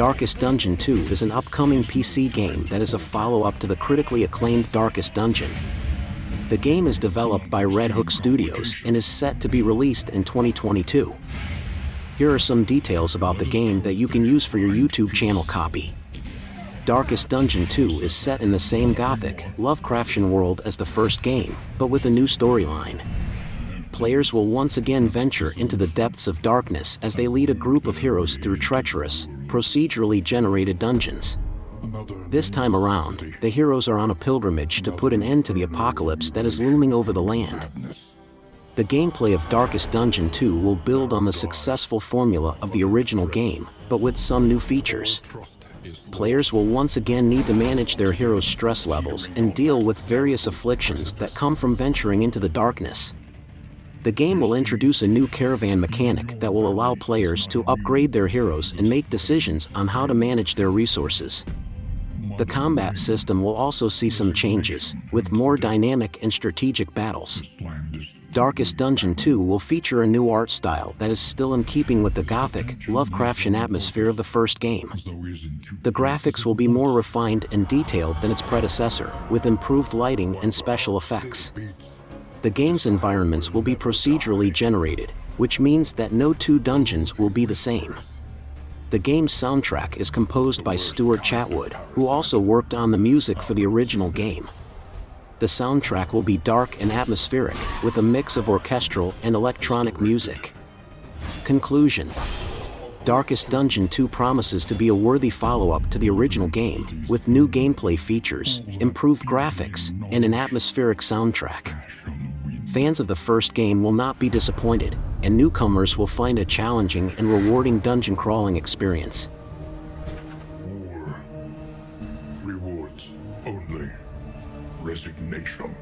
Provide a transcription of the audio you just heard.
Darkest Dungeon 2 is an upcoming PC game that is a follow-up to the critically acclaimed Darkest Dungeon. The game is developed by Red Hook Studios and is set to be released in 2022. Here are some details about the game that you can use for your YouTube channel copy. Darkest Dungeon 2 is set in the same gothic, Lovecraftian world as the first game, but with a new storyline. Players will once again venture into the depths of darkness as they lead a group of heroes through treacherous, procedurally generated dungeons. This time around, the heroes are on a pilgrimage to put an end to the apocalypse that is looming over the land. The gameplay of Darkest Dungeon 2 will build on the successful formula of the original game, but with some new features. Players will once again need to manage their heroes' stress levels and deal with various afflictions that come from venturing into the darkness. The game will introduce a new caravan mechanic that will allow players to upgrade their heroes and make decisions on how to manage their resources. The combat system will also see some changes, with more dynamic and strategic battles. Darkest Dungeon 2 will feature a new art style that is still in keeping with the gothic, Lovecraftian atmosphere of the first game. The graphics will be more refined and detailed than its predecessor, with improved lighting and special effects. The game's environments will be procedurally generated, which means that no two dungeons will be the same. The game's soundtrack is composed by Stuart Chatwood, who also worked on the music for the original game. The soundtrack will be dark and atmospheric, with a mix of orchestral and electronic music. Conclusion: Darkest Dungeon 2 promises to be a worthy follow-up to the original game, with new gameplay features, improved graphics, and an atmospheric soundtrack. Fans of the first game will not be disappointed, and newcomers will find a challenging and rewarding dungeon crawling experience. War rewards only resignation.